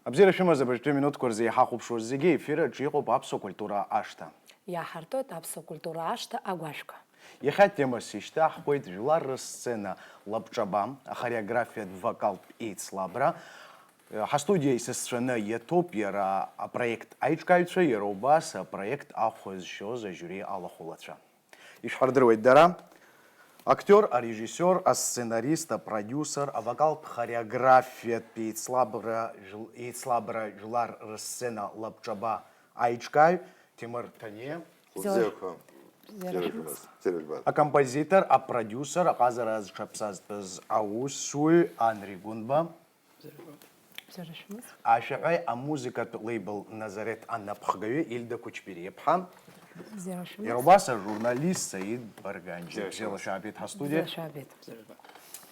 Абзирашымыз бірінші минут көрзе хақып шоззеге эфирі жиғо бапсо культура ашты. Я харто тапсо культура ашты агуашка. Ехать тема сишта ахпойт жилар сцена лапчаба, хореография вокал и слабра. Хастудия из страны Ютуб яра проект Айчкайча Еробас проект ахоз шо за жюри Аллахулача. Ишхардрует дара. Актер, режиссер, сценарист, продюсер, вокал, хореография, пит слабра жилар сцена лапчаба Айчкай, Тимур Тане. А композитор, а продюсер, а казараз чапсаз аусуй Анри Гунба. А шагай, а музыка лейбл Назарет Анна Пхагаве Ильда Кучперепха. Еробаса журналист Саид Барганджи. Взяла шабит хастудия.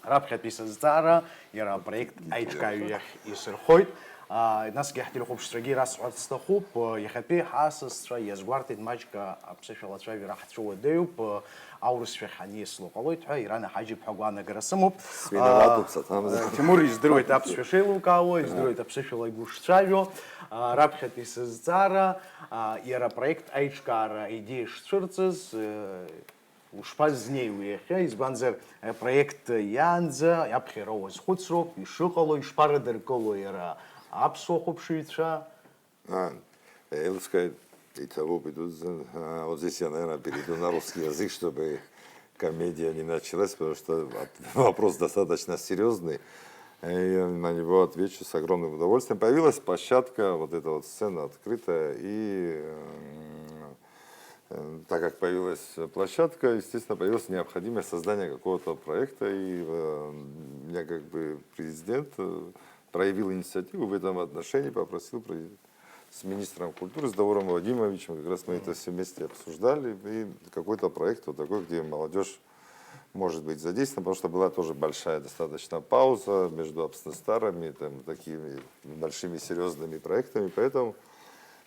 Рабхат писазара, яра проект Айчкаюях и Сырхойт. Нас гехтили خوب شترگی راست عادست خوب یخپی حاسس را یزگارت ماجکا بسیار شوی راحت شو دیوب عورس في حنيس لوقلويت إيران حاجب حقوانا قرسموب تيمور يزدروي تابس في شيلو كاو يزدروي تابس في لايبوش تشايو رابحة بيسزارا يرا проект Айчкара идеиш ширцыз ушпазней уехя избанзер проект Янза япхероз хуцрок ишукало ишпарадерколо яра Абсохоп швейца. Эльская, и того вот здесь я, наверное, перейду на русский язык, чтобы комедия не началась, потому что вопрос достаточно серьезный. И я на него отвечу с огромным удовольствием. Появилась площадка, вот эта вот сцена открытая, и так как появилась площадка, естественно, появилась необходимость создания какого-то проекта, и меня как бы президент проявил инициативу в этом отношении, попросил с министром культуры, с Дауром Владимировичем, как раз мы это все вместе обсуждали, и какой-то проект вот такой, где молодежь может быть задействована, потому что была тоже большая достаточно пауза между абстестарами, там, такими большими серьезными проектами, поэтому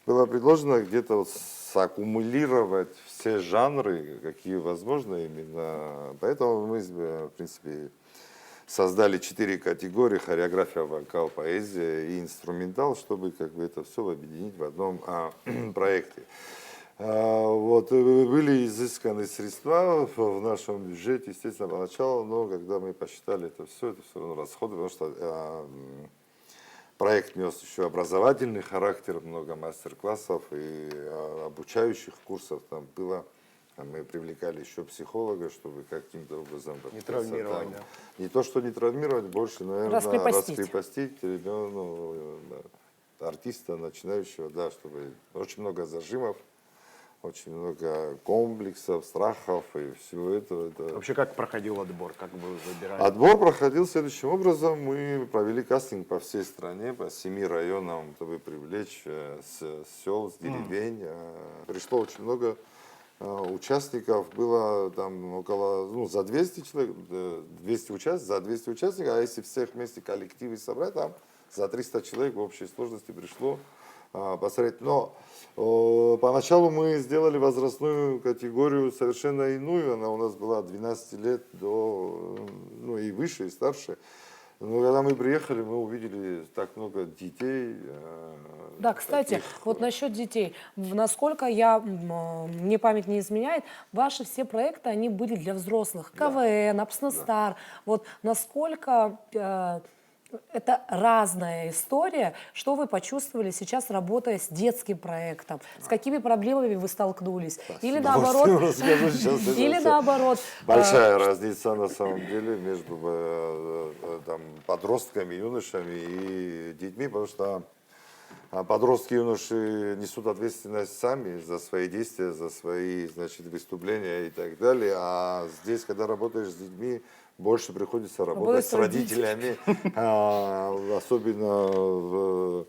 было предложено где-то вот саккумулировать все жанры, какие возможно именно, поэтому мы, в принципе, создали 4 категории: хореография, вокал, поэзия и инструментал, чтобы как бы это все объединить в одном проекте. Вот, были изысканы средства в нашем бюджете, естественно, поначалу, но когда мы посчитали это все расходы, потому что проект нес еще образовательный характер, много мастер-классов и обучающих курсов там было. Мы привлекали еще психолога, чтобы каким-то образом... Не травмировать, да? Не то, что не травмировать, больше, наверное, раскрепостить артиста, начинающего, да, чтобы очень много зажимов, очень много комплексов, страхов и всего этого. Вообще, как проходил отбор? Как вы выбирали? Отбор проходил следующим образом. Мы провели кастинг по всей стране, по 7 районам, чтобы привлечь с сел, с деревень. Пришло очень много участников, было там около, за 200 человек, 200 за 200 участников, а если всех вместе коллективы собрать, там за 300 человек в общей сложности пришло посмотреть. Но поначалу мы сделали возрастную категорию совершенно иную, она у нас была 12 лет до, и выше, и старше. Но когда мы приехали, мы увидели так много детей. Да, кстати, вот насчет детей. Насколько мне память не изменяет, ваши все проекты, они были для взрослых. КВН, Абснестар. Да. Вот насколько это разная история. Что вы почувствовали сейчас, работая с детским проектом? С какими проблемами вы столкнулись? Или наоборот? Или наоборот? Большая разница на самом деле между подростками, юношами и детьми, потому что подростки и юноши несут ответственность сами за свои действия, за свои, выступления и так далее. А здесь, когда работаешь с детьми, больше приходится работать с родителями, особенно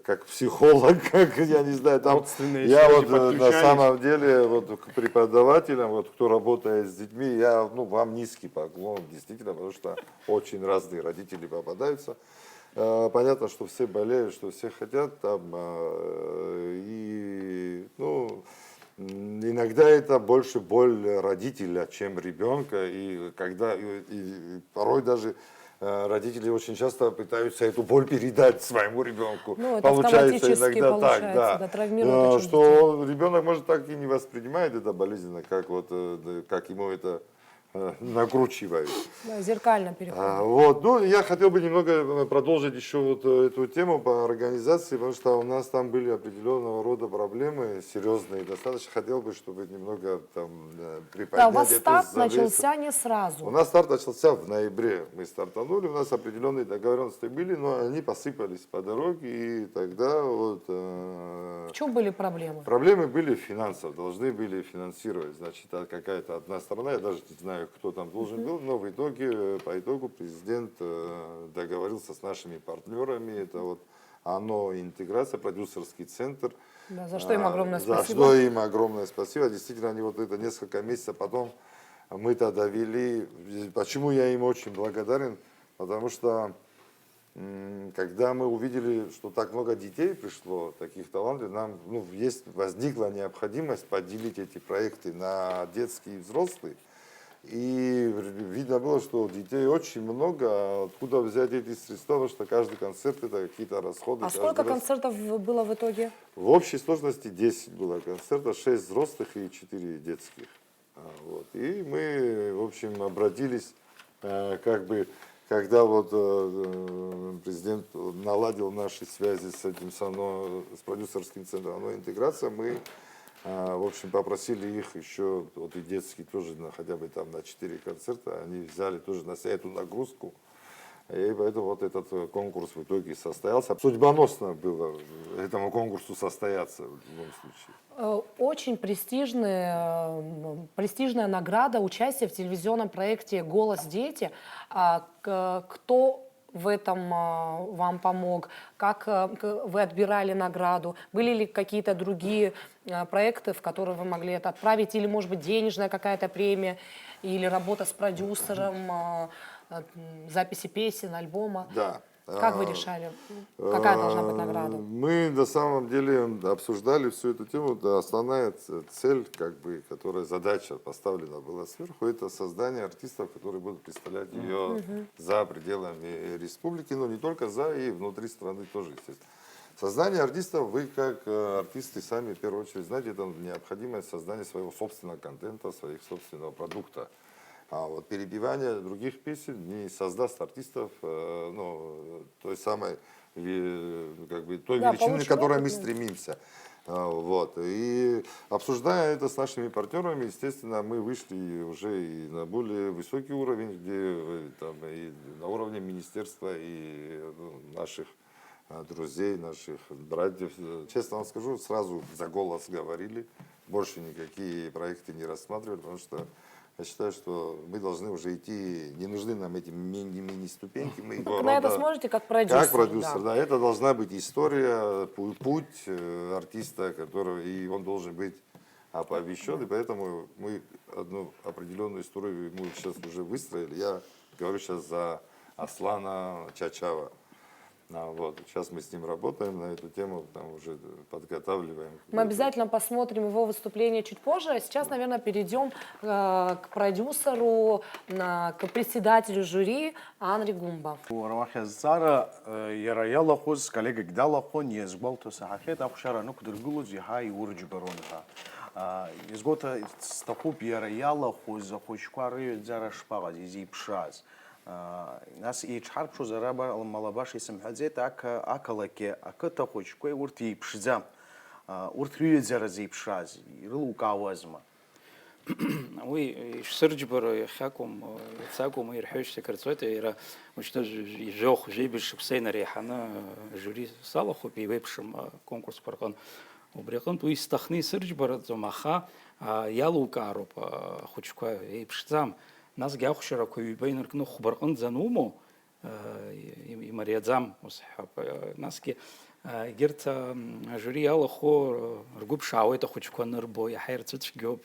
как психолог, как, я не знаю, там, я вот на самом деле, вот к преподавателям, вот кто работает с детьми, я, вам низкий поклон, действительно, потому что очень разные родители попадаются. Понятно, что все болеют, что все хотят там, и, иногда это больше боль родителя, чем ребенка, и порой даже родители очень часто пытаются эту боль передать своему ребенку. Ну, это Получается автоматически иногда получается, так, да. да, травмирует очень Что ребенок может так и не воспринимает это болезненно, как вот, как ему это накручивают. Да, зеркально переходит. Вот, ну, я хотел бы немного продолжить еще вот эту тему по организации, потому что у нас там были определенного рода проблемы, серьезные достаточно. Хотел бы, чтобы немного там приподнять Да, у вас эту старт завесу. начался не сразу. У нас старт начался в ноябре. Мы стартанули, у нас определенные договоренности были, но они посыпались по дороге, и тогда вот... В чем были проблемы? Проблемы были финансов, должны были финансировать, значит, какая-то одна сторона, я даже не знаю, кто там должен был, но в итоге, по итогу президент договорился с нашими партнерами, это вот ОНО «Интеграция», продюсерский центр. Да, за что им огромное За спасибо. что им огромное спасибо. Действительно, они вот это несколько месяцев потом мы-то довели. Почему я им очень благодарен? Потому что когда мы увидели, что так много детей пришло, таких талантов, нам возникла необходимость поделить эти проекты на детские и взрослые. И видно было, что детей очень много, а откуда взять эти средства, потому что каждый концерт это какие-то расходы. А сколько концертов было в итоге? В общей сложности 10 было концертов, 6 взрослых и 4 детских. Вот. И мы, в общем, обратились, как бы, когда вот президент наладил наши связи с этим с продюсерским центром «ОНО Интеграция», мы, в общем, попросили их еще, вот и детские тоже, хотя бы там на 4 концерта, они взяли тоже на себя эту нагрузку. И поэтому вот этот конкурс в итоге состоялся. Судьбоносно было этому конкурсу состояться в любом случае. Очень престижная награда участия в телевизионном проекте «Голос дети». Кто в этом вам помог? Как вы отбирали награду? Были ли какие-то другие проекты, в которые вы могли это отправить? Или, может быть, денежная какая-то премия? Или работа с продюсером? Записи песен, альбома? Да. Как вы решали? Какая должна быть награда? Мы на самом деле обсуждали всю эту тему. Да, основная цель, как бы, которая задача поставлена была сверху, это создание артистов, которые будут представлять ее за пределами республики, но не только за, и внутри страны тоже, естественно. Создание артистов, вы как артисты сами в первую очередь знаете, это необходимость создания своего собственного контента, своих собственного продукта. А вот перебивание других песен не создаст артистов, той самой, как бы, той величины, к которой мы стремимся. Вот. И обсуждая это с нашими партнерами, естественно, мы вышли уже и на более высокий уровень, где там, и на уровне министерства, и наших друзей, наших братьев. Честно вам скажу, сразу за голос говорили, больше никакие проекты не рассматривали, потому что я считаю, что мы должны уже идти, не нужны нам эти мини-ступеньки. Мы на это сможете как продюсер. Как продюсер, да. Это должна быть история, путь артиста, и он должен быть оповещен. И поэтому мы одну определенную историю мы сейчас уже выстроили. Я говорю сейчас за Аслана Чачава. Вот. Сейчас мы с ним работаем на эту тему, там уже подготавливаем. Мы обязательно посмотрим его выступление чуть позже. А сейчас, наверное, перейдем к продюсеру, к председателю жюри Анри Гумба. Рамахязара яраяла хоз коллега гдала хон езбалту сахахет ахшара нукдыргулу зихай урджбаронха. Езгота стахуп яраяла хоз захочквары зара шпагаз зипшаз. Нас иҽҳарԥшуз араба малабаш исымҳәаӡеит ақалақьи ақыҭахәыҷқәеи урҭ еиԥшӡам. Урҭ рҩыӡара зеиԥшраз, ирылукаауазма. Уи ишсырџьбара иахьакәым, иацакәым ирҳәоижьҭеи акырҵуеит, иара уажәшьҭа ижәохә, жәеибажә шықәса инареиҳаны ажури салахәуп, еиуеиԥшым конкурсқәа рҟны. Убри аҟнытә уи исҭахны исырџьбараӡом, аха иалукаароуп ахәыҷқәа еиԥшӡам. Насгьы ахәшьарақәа ҩба инаркны хәба рҟынӡа анумоу, имариаӡам ус ҳҳәап. Насгьы егьырҭ ажури иалахәу ргәы ԥшаауеит ахәыҷқәа анырбо, иаҳа ирцәыцәгьоуп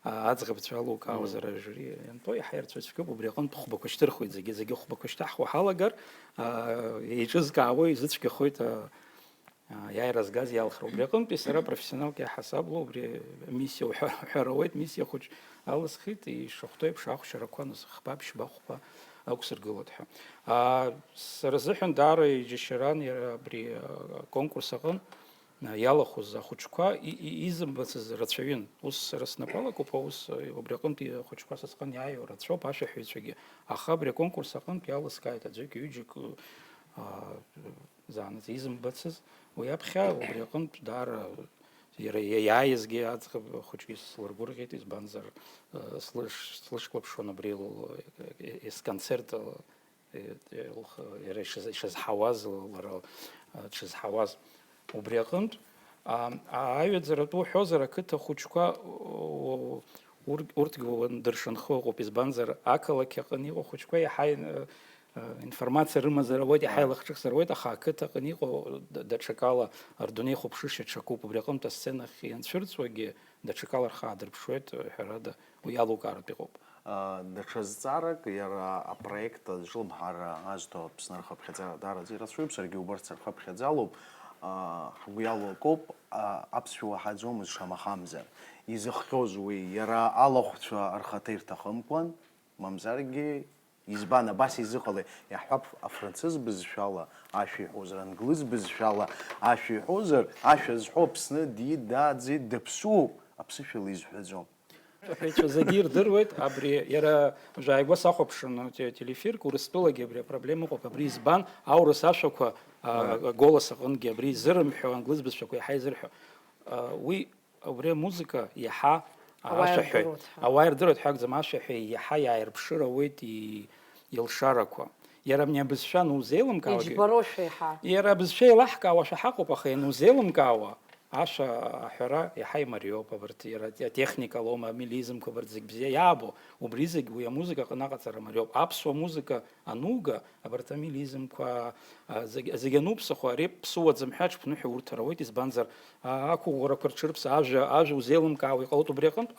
аӡӷабцәа алукаауазар ажури ианбо, иаҳа ирцәыцәгьоуп. Убри аҟнытә хәбақәа шьҭырхуеит, зегьы хәбақәа шьҭаҳхуа ҳалагар, еиҿызкаауа изыцәгьахоит иааира згаз иалхра. Убри аҟнытәи сара профессионалк иаҳасабла, убри миссиа уҳәарауеит, миссиа хәыҷ алысхит, ишахәҭоу еиԥш ахәшьарақәа, хԥа, ԥшьба, хәба ақәсыргылоит ҳәа. Сара сзыҳәан даара иџьашьаран иара абри аконкурс аҟынтә иалахәыз ахәыҷқәа изымбацыз рацәаҩын. Ус сара снапалакуп, ус убри аҟынтә ахәыҷқәа сасҟан иааиуа рацәоуп, ашәаҳәаҩцәагьы. Аха абри аконкурс аҟынтә иалыскааит аӡәык ҩыџьак заанаҵ изымбацыз. Уи аԥхьа убри аҟынтә даара иара иааизгьы аӡӷаб хәыҷгьы слыргәырӷьеит, избанзар слышклаԥшуан абри есконцерт иара ишазҳауаз, лара дшазҳауаз. Убри аҟынтә аҩаӡаратәы уҳәозар, ақыҭа хәыҷқәа урҭгьы уандыршанхо ыҟоуп, избанзар ақалақь аҟны иҟоу хәыҷқәа иаҳа информациа рымазар ауеит, иаҳа илахҿыхзар ауеит, аха ақыҭа аҟны иҟоу даҽакала рдунеи хәаԥшышьа ҽакуп. Убри аҟынтә асценахь ианцәырҵуагьы даҽакала рхаадырԥшуеит, ҳәарада уи иалукааратә иҟоуп. Даҽа зҵаарак иара апроект зҿлымҳара азҭо Аԥсны рхыԥхьаӡара даараӡа ирацәаҩуп, саргьы убарҭ сырхыԥхьаӡалоуп. Ҳгәы иалоукоуп, аԥсшәа уаҳаӡомызт шамахамзар. Изыхҟьоз уи иара алахәцәа рхаҭа ирҭахымкәан, мамзаргьы избан абас изыҟалеи, иаҳҳәап афранцыз бызшәала ашәа иҳәозар, англыз бызшәала ашәа иҳәозар, ашәа зҳәо Аԥсны диит, дааӡеит, даԥсуоуп, аԥсышәала изҳәаӡом. Аҳәаҩцәа зегьы ирдыруеит, абри иара ааигәа сахәаԥшын телеефирк, Урыстәылагьы абри апроблема ыҟоуп, абри избан аурыс ашәақәа голос аҟынгьы абри изырымҳәо, англыз бызшәақәа иаҳа изырҳәо. Уи абри амузыка иаҳа ашәаҳәаҩ, ауаа ирдыруеит ҳәа акәӡам, ашәаҳәаҩ иаҳа иааирԥшыр ауеит илшарақәа. Иара абни абызшәа анузеилымкаауагьы, Иџьбароушәа иаҳа. иара абызшәа еилаҳкаауашәа ҳаҟоуп, аха ианузеилымкаауа ашәа аҳәара иаҳа имариоуп, абарҭ иара атехника лоума, амилизмқәа абарҭ зегь бзиа иаабо, убри зегь уи амузыка аҟны аҟаҵара мариоуп. Аԥсуа музыка ануга, абарҭ амилизмқәа зегь ануԥсахо, ари ԥсуаӡам ҳәа ҽԥныҳәа урҭар ауеит, избанзар ақәыӷәӷәарақәа рҽырԥса, ажәа узеилымкаауа иҟалоит. Убри аҟынтә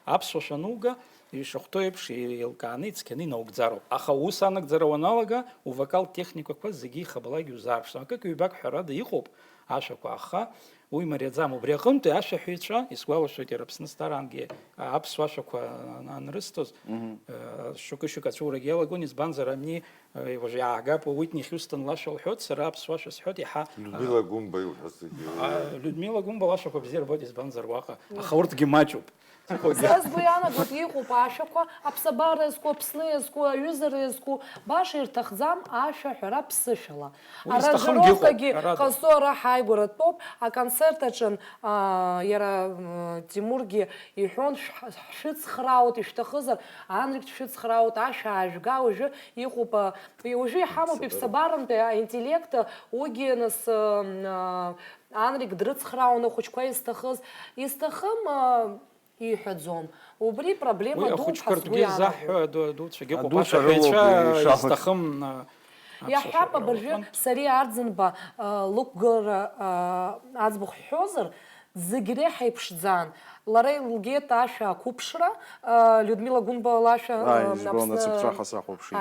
аԥсуа шануга, ишахәҭоу еиԥш еилкааны ицқьаны инаугӡароуп. Аха ус анагӡара уаналага, увокал техникақәа зегьы ихабалагьы узаарԥшӡом. Акык ҩбак ҳәарада иҟоуп ашәақәа, аха уи мариаӡам. Убри аҟынтәи ашәаҳәаҩцәа, исгәалашәоит иара Аԥсны сҭарангьы аԥсуа ашәақәа анрысҭоз, шьоукы-шьоукы ацәурагьы иалагон, избанзар ани иаагап Уитни Хьюстон лашәа лҳәоит, сара аԥсуа ашәа сҳәоит, иаҳа Людмила Гумба иуҳәаз зегьы. Людмила Гумба лашәақәа бзиа рбоит, избанзар уаҟа, аха урҭгьы маҷуп. Сара сгәы иаанагоит иҟоуп ашәақәа, аԥсабара иазку, Аԥсны иазку, аҩызара иазку, баша ирҭахӡам ашәа ҳәара ԥсышәала. Аранжировкагьы ҟазҵо ара ҳааигәаратәоуп, аконцерт аҿын иара Тимургьы иҳәон шәыцхраауеит, ишәҭахызар, Анрик дшәыцхраауеит, ашәа аажәга, уажәы иҟоуп, уажәы иҳамоуп иԥсабаратәи аинтеллект, уигьы нас Анрик дрыцхраауан ахәыҷқәа изҭахыз, изҭахым иҳәаӡом. Убри проблема дуп ахәыҷқәа ҳазгәы ртәгьы иаанагоит. изаҳҳәо адуцәагьы ыҟоуп, Адуцәа ашәаҳәаҩцәа рылоуп, изҭахым Иаҳҳәап, абыржәы Сариа Арӡынба лықәгылара аӡбахә ҳҳәозар, зегь реиҳа иԥшӡан. Лара илгеит ашәа ақәыԥшра, Людмила Гумба лашәа избон ацыԥҵәаха сахәаԥшит.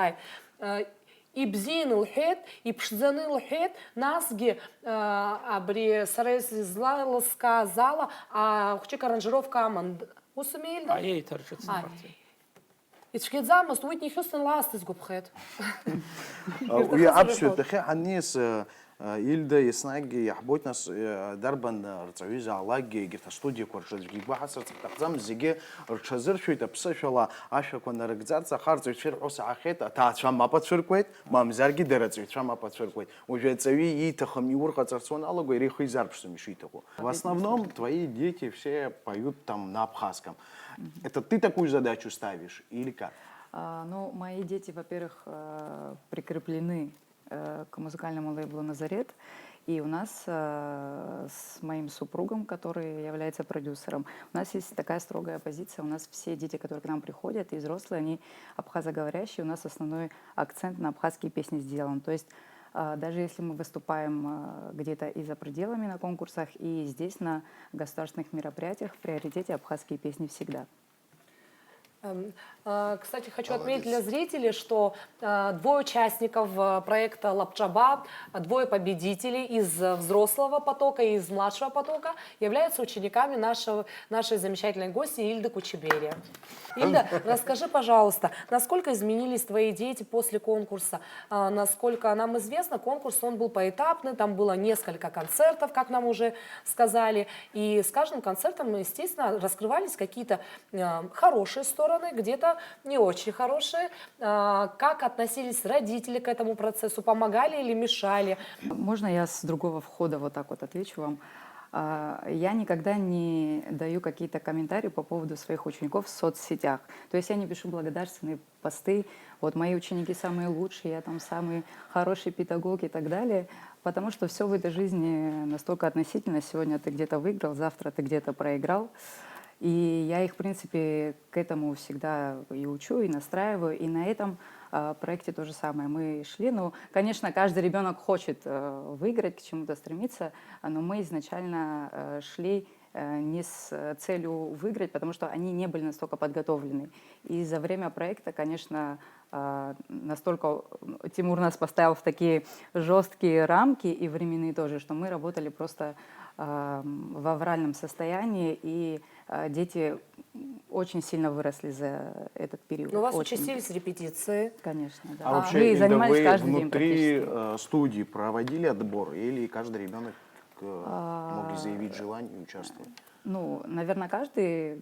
Ибзианы лҳәеит, иԥшӡаны лҳәеит, насгьы абри сара излалыскааз ала хәҷык аранжировка аман. Ус умеилда? Еиҭарҿыцын партиа. Ицәгьаӡамызт, Уитни Хьюстон лаасҭа изгәаԥхеит. Уи аԥсшәатәахьы ҳаниас Ильда еснагьы иаҳбоит, нас дарбан рҵаҩы заалакгьы егьырҭ астудиақәа рҿы аӡәгьы игәаҳасырц ҳҭахӡам, зегьы рҽазыршәоит аԥсышәала ашәақәа нарыгӡарц, аха рҵаҩцәа ирҳәо саҳахьеит, аҭаацәа мап ацәыркуеит, мамзаргьы дара аҵаҩцәа мап ацәыркуеит. Уажәы аҵаҩы ииҭахым иурҟаҵарц уаналага, иара ихы изарԥшӡом ишиҭаху. В основном твои дети все поют там на абхазском. Это ты такую задачу ставишь или как? Ну, мои дети, во-первых, прикреплены к музыкальному лейблу «Назарет». И у нас с моим супругом, который является продюсером, у нас есть такая строгая позиция. У нас все дети, которые к нам приходят, и взрослые, они абхазоговорящие. У нас основной акцент на абхазские песни сделан. То есть даже если мы выступаем где-то и за пределами на конкурсах, и здесь на государственных мероприятиях, в приоритете абхазские песни всегда. Кстати, хочу отметить для зрителей, что двое участников проекта «Лапчаба», двое победителей из взрослого потока и из младшего потока являются учениками нашей замечательной гости Ильды Кучеберия. Ильда, расскажи, пожалуйста, насколько изменились твои дети после конкурса? Насколько нам известно, конкурс он был поэтапный, там было несколько концертов, как нам уже сказали, и с каждым концертом, естественно, раскрывались какие-то хорошие стороны, где-то не очень хорошие. Как относились родители к этому процессу? Помогали или мешали? Можно я с другого входа вот так вот отвечу вам? Я никогда не даю какие-то комментарии по поводу своих учеников в соцсетях. То есть я не пишу благодарственные посты, вот мои ученики самые лучшие, я там самый хороший педагог и так далее, потому что все в этой жизни настолько относительно. Сегодня ты где-то выиграл, завтра ты где-то проиграл. И я их, в принципе, к этому всегда и учу, и настраиваю. И на этом проекте то же самое. Мы шли, ну, конечно, каждый ребенок хочет выиграть, к чему-то стремиться, но мы изначально шли не с целью выиграть, потому что они не были настолько подготовлены. И за время проекта, конечно, настолько Тимур нас поставил в такие жесткие рамки и временные тоже, что мы работали просто в авральном состоянии, и дети очень сильно выросли за этот период. У вас Очень. участились репетиции. Конечно, да. А вообще, Мы Ильда, занимались вы каждый день внутри практически. студии проводили отбор, или каждый ребенок мог заявить желание участвовать? Ну, наверное, каждый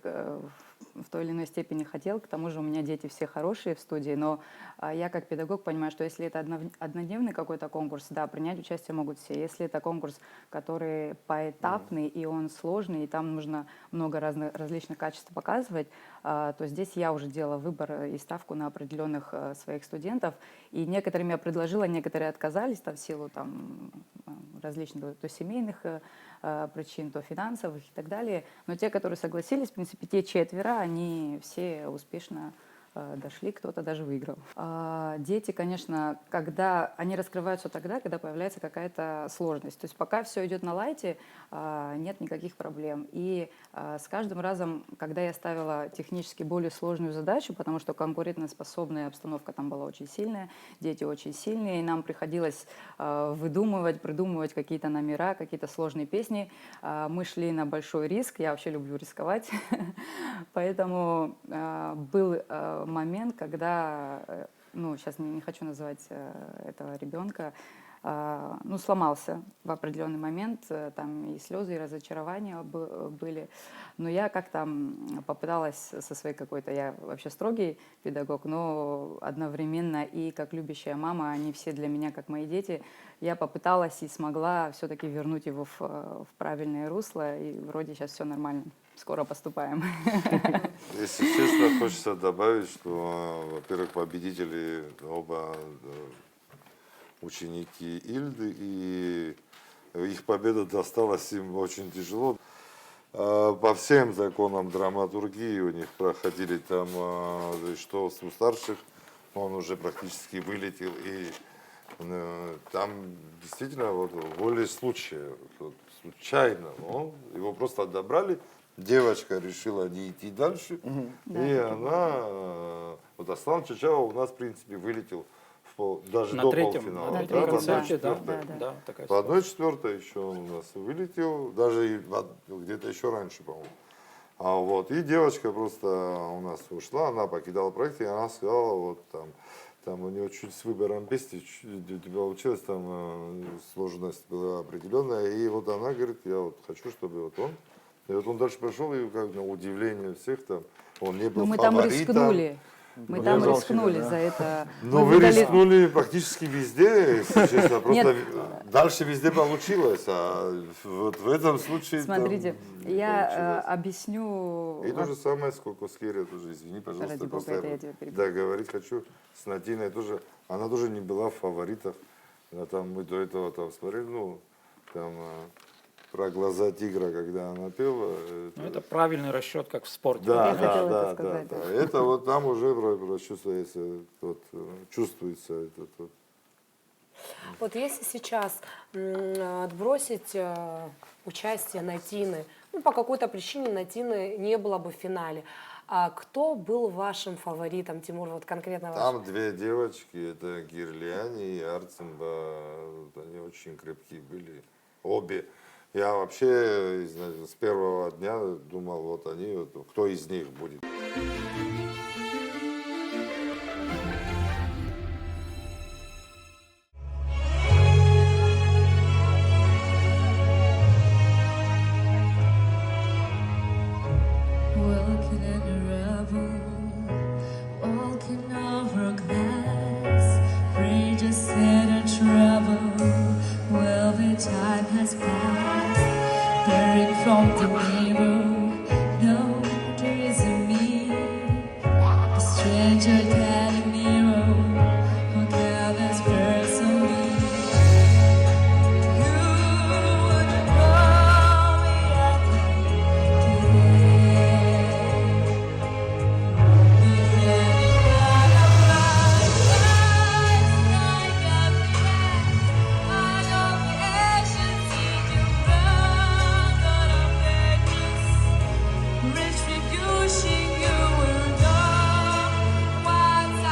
в той или иной степени хотел. К тому же у меня дети все хорошие в студии, но я как педагог понимаю, что если это однодневный какой-то конкурс, да, принять участие могут все. Если это конкурс, который поэтапный, и он сложный, и там нужно много различных качеств показывать, то здесь я уже делала выбор и ставку на определенных своих студентов. И некоторым я предложила, некоторые отказались там, в силу там, различных то семейных причин, то финансовых и так далее. Но те, которые согласились, в принципе, те четверо, они все успешно дошли, кто-то даже выиграл. Дети, конечно, когда они раскрываются тогда, когда появляется какая-то сложность. То есть пока все идет на лайте, нет никаких проблем. И с каждым разом, когда я ставила технически более сложную задачу, потому что конкурентоспособная обстановка там была очень сильная, дети очень сильные, и нам приходилось выдумывать, придумывать какие-то номера, какие-то сложные песни, мы шли на большой риск. Я вообще люблю рисковать. Поэтому был момент, когда, ну, сейчас не хочу называть этого ребенка, ну, сломался в определенный момент, там и слезы, и разочарования были. Но я как-то попыталась со своей какой-то, я вообще строгий педагог, но одновременно и как любящая мама, они все для меня как мои дети, я попыталась и смогла все-таки вернуть его в правильное русло, и вроде сейчас все нормально. Скоро поступаем. Если честно, хочется добавить, что, во-первых, победители оба ученики Ильды, и их победа досталась им очень тяжело. По всем законам драматургии у них проходили там, что у старших, он уже практически вылетел, и там действительно вот волей случая, вот, случайно, его просто отобрали. Девочка решила не идти дальше, и она, вот Аслан Чачава у нас, в принципе, вылетел даже На до третьем, полуфинала. на Да, третьем в концерте, да, 1/4. да, такая В 1/4 еще он у нас вылетел, даже где-то еще раньше, по-моему. Вот, и девочка просто у нас ушла, она покидала проект, и она сказала, вот там у нее чуть с выбором песни получилось, там сложность была определенная, и вот она говорит, я вот хочу, чтобы вот он. И вот он дальше пошел, и как на удивление всех там, он не был Но мы там фаворитом. рискнули. Мы там Показал рискнули себя, да? за это. Но Мы вы выдали- рискнули практически везде, если честно. Просто Нет. дальше везде получилось, а вот в этом случае... Смотрите, там не я получилось. объясню... И то же самое с Кокоскери тоже, извини, пожалуйста, Ради бога, просто это я тебя перебью. договорить хочу с Надиной тоже. Она тоже не была в фаворитах. Там мы до этого там смотрели, ну, там про глаза тигра, когда она пела. Ну, это правильный расчет, как в спорте. Да, Я да, хотела да, это да, сказать. да. Это вот там уже чувствуется, чувствуется этот вот. Вот если сейчас отбросить участие Натины, ну, по какой-то причине Натины не было бы в финале, А кто был вашим фаворитом, Тимур, вот конкретно ваш? Там две девочки, это Гирляни и Арцимба, они очень крепкие были, обе. Я вообще с первого дня думал, вот они, вот, кто из них будет. Walking in a rubble, walking over glass, bridges set in trouble. Well, the time has passed. Buried from the mirror, no, there isn't me. A stranger that a mirror, who gathers personally. You wouldn't know me at Retribution, you will know what's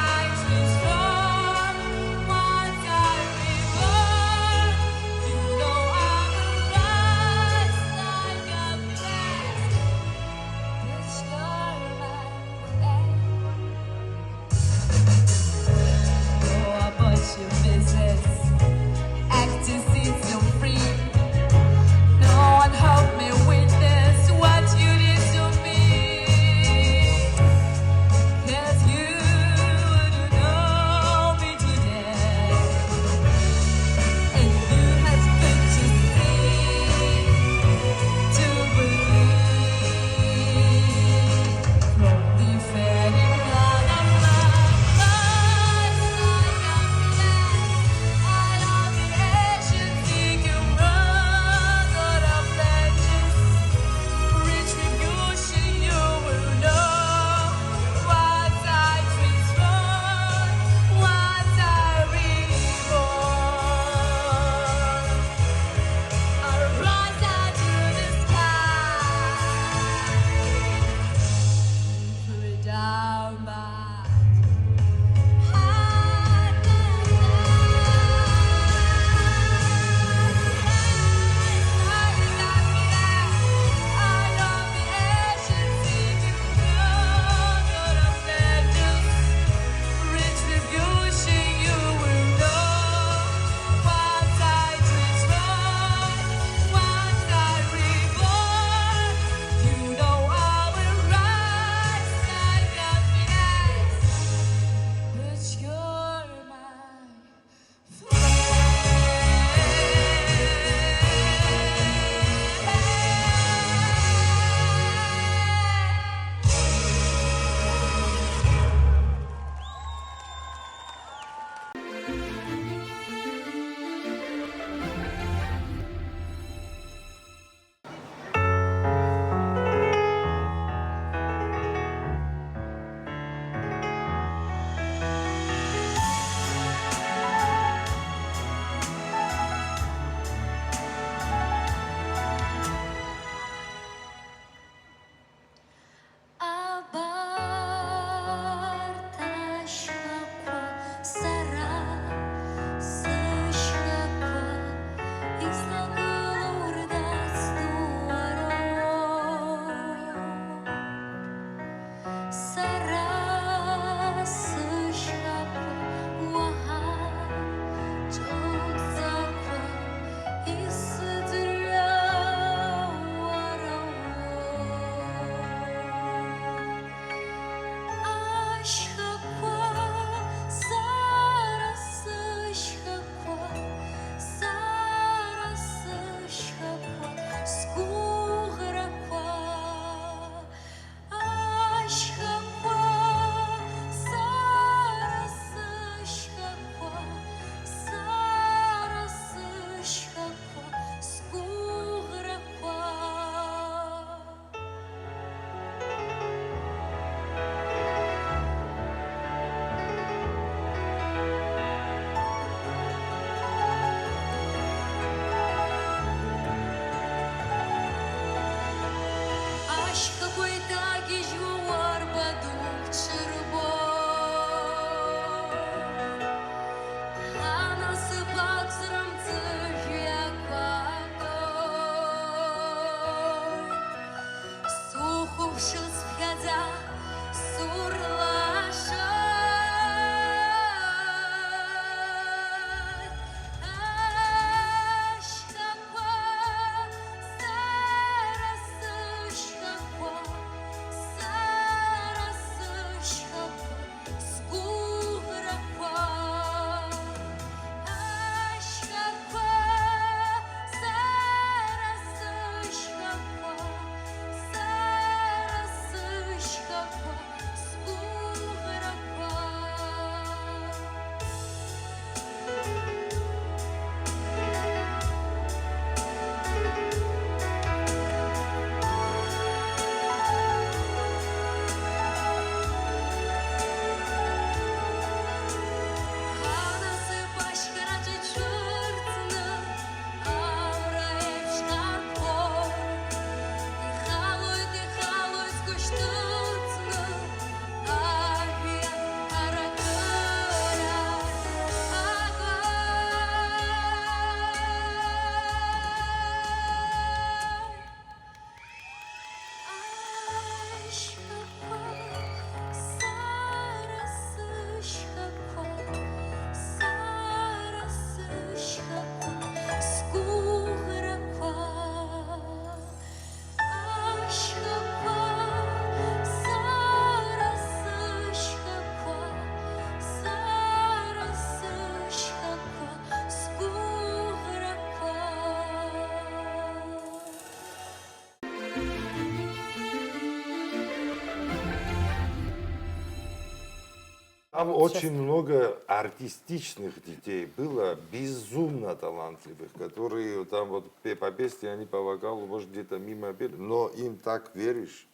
Там очень много артистичных детей было, безумно талантливых, которые там вот по песне, они по вокалу, может, где-то мимо пели, но им так веришь,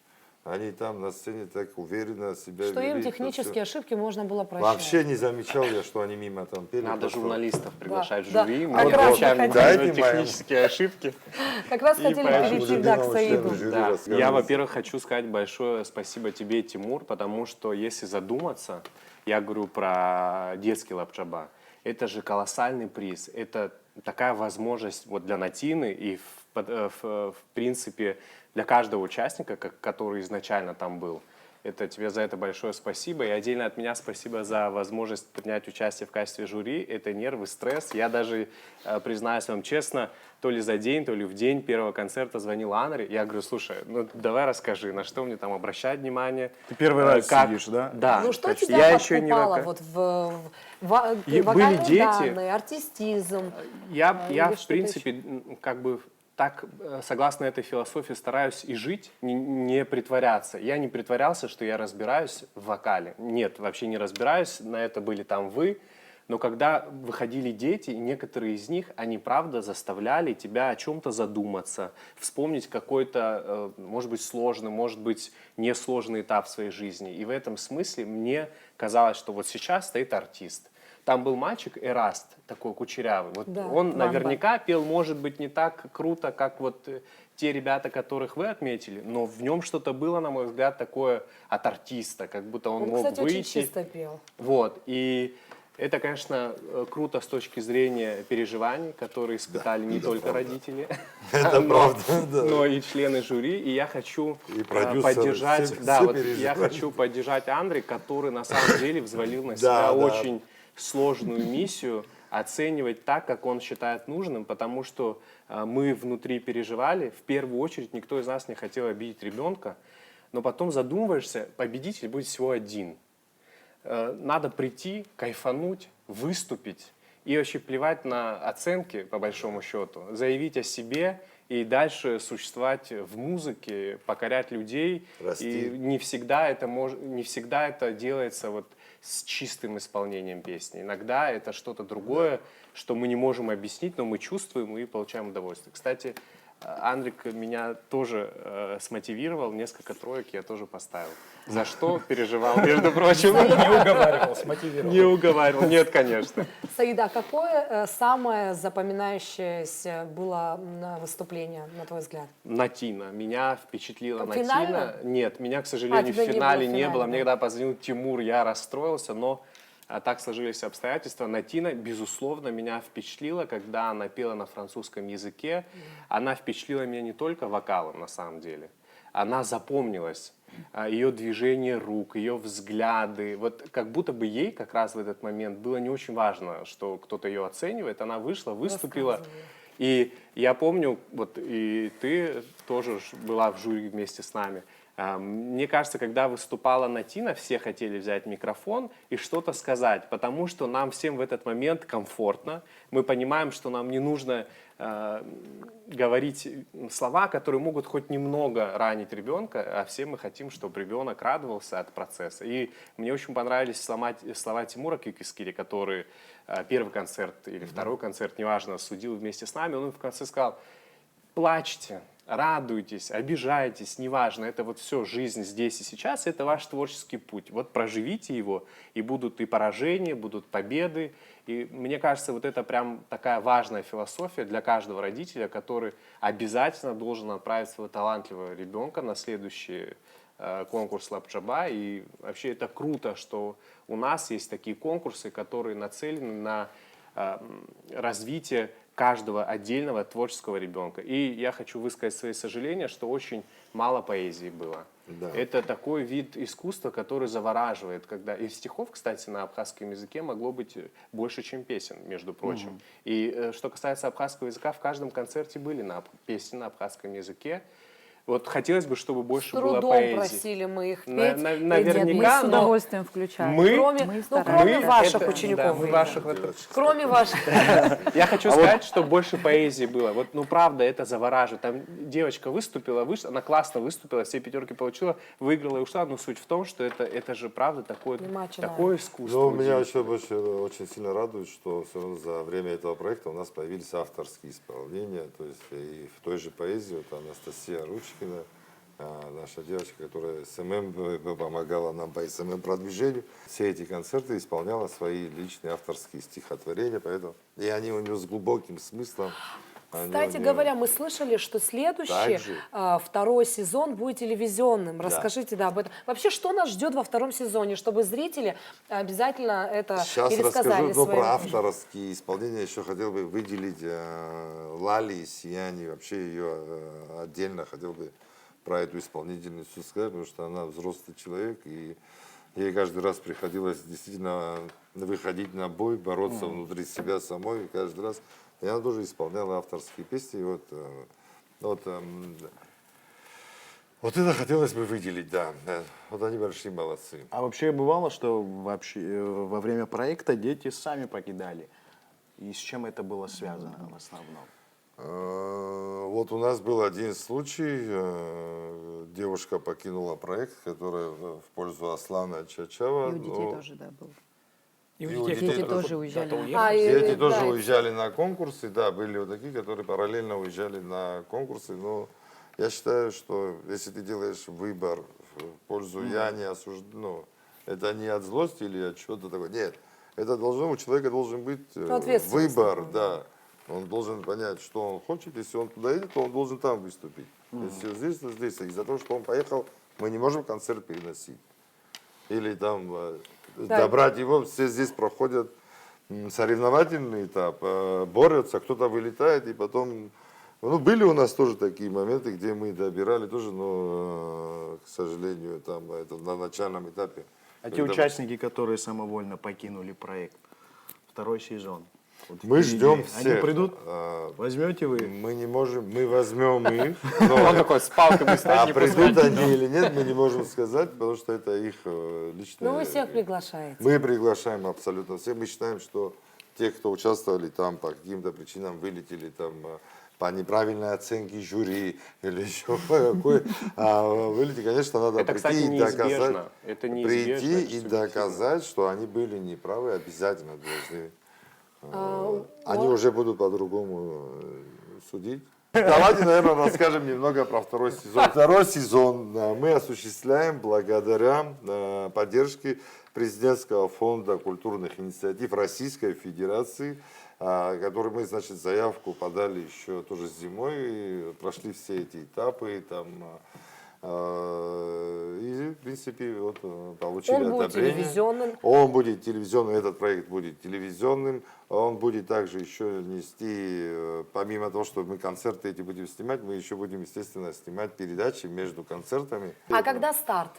они там на сцене так уверенно себя Что вели. им это технические всё. ошибки можно было прощать. Вообще не замечал я, что они мимо там пели. Надо просто. журналистов приглашать в да. жюри, мы Как раз отвечаем мы на хотим. технические ошибки. Как раз И хотели поэтому перейти, уже да, к члену Саиду. жюри Да. рассказывать. Я, во-первых, хочу сказать большое спасибо тебе, Тимур, потому что если задуматься, я говорю про детский лапчаба, это же колоссальный приз, это такая возможность вот для Натины и в принципе для каждого участника, который изначально там был. Это тебе за это большое спасибо. И отдельно от меня спасибо за возможность принять участие в качестве жюри. Это нервы, стресс. Я даже, признаюсь вам честно, то ли за день, то ли в день первого концерта звонил Анри. Я говорю, слушай, ну давай расскажи, на что мне там обращать внимание. Ты первый раз сидишь, да? Да. Ну что То есть тебя я еще не подкупало? вока- Вот И были вокальные дети. данные, артистизм. Я или в что-то принципе, как бы так, согласно этой философии, стараюсь и жить, не притворяться. Я не притворялся, что я разбираюсь в вокале. Нет, вообще не разбираюсь, на это были там вы. Но когда выходили дети, некоторые из них, они правда заставляли тебя о чем-то задуматься, вспомнить какой-то, может быть, сложный, может быть, несложный этап в своей жизни. И в этом смысле мне казалось, что вот сейчас стоит артист. Там был мальчик Эраст, такой кучерявый. Вот Да, он Ламба. наверняка пел, может быть, не так круто, как вот те ребята, которых вы отметили, но в нем что-то было, на мой взгляд, такое от артиста, как будто он Он, мог кстати, очень выйти. чисто пел. Вот, и это, конечно, круто с точки зрения переживаний, которые испытали не только родители, Это правда, да. но и члены жюри. И я хочу И продюсеры, поддержать, все- да, все вот я переживали. хочу поддержать Андре, который на самом деле взвалил на себя Да, да. очень сложную миссию оценивать так, как он считает нужным, потому что мы внутри переживали. В первую очередь никто из нас не хотел обидеть ребенка, но потом задумываешься, победитель будет всего один. Надо прийти, кайфануть, выступить и вообще плевать на оценки, по большому счету, заявить о себе и дальше существовать в музыке, покорять людей. Расти. И не всегда это делается вот с чистым исполнением песни. Иногда это что-то другое, что мы не можем объяснить, но мы чувствуем и получаем удовольствие. Кстати, Андрик меня тоже смотивировал, несколько троек я тоже поставил. За что переживал, между прочим. Не уговаривал, смотивировал. Не уговаривал, нет, конечно. Саида, какое самое запоминающееся было выступление, на твой взгляд? Натина. Меня впечатлила Натина. Финально? Нет, меня, к сожалению, тебя в не финале было в не финале, было. да. Мне когда позвонил Тимур, я расстроился, но так сложились обстоятельства. Натина, безусловно, меня впечатлила, когда она пела на французском языке. Она впечатлила меня не только вокалом, на самом деле. Она запомнилась. Ее движение рук, ее взгляды. Вот как будто бы ей как раз в этот момент было не очень важно, что кто-то ее оценивает. Она вышла, выступила. Рассказывала. И я помню, вот и ты тоже была в жюри вместе с нами. Мне кажется, когда выступала Натина, все хотели взять микрофон и что-то сказать, потому что нам всем в этот момент комфортно. Мы понимаем, что нам не нужно говорить слова, которые могут хоть немного ранить ребенка, а все мы хотим, чтобы ребенок радовался от процесса. И мне очень понравились слова Тимура Кюкискири, который первый концерт или второй концерт, неважно, судил вместе с нами. Он в конце сказал: плачьте, радуйтесь, обижайтесь, неважно, это вот все, жизнь здесь и сейчас, это ваш творческий путь. Вот проживите его, и будут и поражения, будут победы. И мне кажется, вот это прям такая важная философия для каждого родителя, который обязательно должен отправить своего талантливого ребенка на следующий конкурс Лапчаба. И вообще это круто, что у нас есть такие конкурсы, которые нацелены на развитие каждого отдельного творческого ребенка. И я хочу высказать свои сожаления, что очень мало поэзии было. Да. Это такой вид искусства, который завораживает. Когда... И стихов, кстати, на абхазском языке могло быть больше, чем песен, между прочим. И что касается абхазского языка, в каждом концерте были песни на абхазском языке. Вот хотелось бы, чтобы С больше было трудом поэзии. просили мы их петь. Наверняка, и нет, Мы с но удовольствием включаем. мы- Кроме, Мы ну, стараемся. кроме Мы- ваших это- учеников. да, мы Игорь. ваших Кроме ваших. Я хочу сказать, что больше поэзии было. Вот, ну, правда, это завораживает. Там девочка выступила, она классно выступила, все пятерки получила, выиграла и ушла. Но суть в том, что это же правда такое искусство. Но меня удивительное. еще больше очень сильно радует, что все равно за время этого проекта у нас появились авторские исполнения. То есть и в той же поэзии, вот Анастасия Ручкина, наша девочка, которая СММ помогала нам по СММ-продвижению, все эти концерты исполняла свои личные авторские стихотворения, поэтому и они у нее с глубоким смыслом. Кстати говоря, мы слышали, что следующий, Также. второй сезон будет телевизионным. Расскажите, об этом. Вообще, что нас ждет во втором сезоне, чтобы зрители обязательно это Сейчас пересказали расскажу, но своим. про авторские исполнения еще хотел бы выделить Лали и Сияни, вообще ее отдельно хотел бы про эту исполнительницу сказать, потому что она взрослый человек, и ей каждый раз приходилось действительно выходить на бой, бороться внутри себя самой, и каждый раз. И она тоже исполняла авторские песни. Вот это хотелось бы выделить, да. Вот они большие молодцы. А вообще бывало, что во время проекта дети сами покидали? И с чем это было связано в основном? Вот у нас был один случай. Девушка покинула проект, который в пользу Аслана Чачава. И у детей тоже, да, был. И у детей, детей которые тоже уезжали. куда-то уехали. Дети да, тоже и уезжали на конкурсы, да, были вот такие, которые параллельно уезжали на конкурсы, но я считаю, что если ты делаешь выбор в пользу я не осуждаю, это не от злости или от чего-то такого, нет, это у человека должен быть Ответственность выбор, такая. да, он должен понять, что он хочет, если он туда едет, то он должен там выступить, если здесь, то здесь, из-за того, что он поехал, мы не можем концерт переносить. Или там добрать его, все здесь проходят соревновательный этап, борются, кто-то вылетает, и потом... Ну, были у нас тоже такие моменты, где мы добирали тоже, но, к сожалению, там это на начальном этапе. А те Когда участники, которые самовольно покинули проект, второй сезон? Вот Мы впереди, ждем Они всех. придут? Возьмете вы? Мы не можем, мы возьмем их, Он но такой с палкой будет стоять, а не придут они или нет, мы не можем сказать, потому что это их личное... Ну, вы всех приглашаете. Мы приглашаем абсолютно всех. Мы считаем, что те, кто участвовали там по каким-то причинам, вылетели там по неправильной оценке жюри или еще какой, вылетели, конечно, надо Это, кстати, прийти и доказать, неизбежно. Это неизбежно, прийти и субъективно. доказать, что они были неправы, обязательно должны. Они уже будут по-другому судить. Давайте, наверное, расскажем немного про второй сезон. Второй сезон мы осуществляем благодаря поддержке президентского фонда культурных инициатив Российской Федерации, который мы, значит, заявку подали еще тоже зимой, и прошли все эти этапы, там, и, в принципе, вот, получили Он будет одобрение. телевизионным. Он будет телевизионным, этот проект будет телевизионным, он будет также еще нести, помимо того, что мы концерты эти будем снимать, мы еще будем, естественно, снимать передачи между концертами. А когда старт?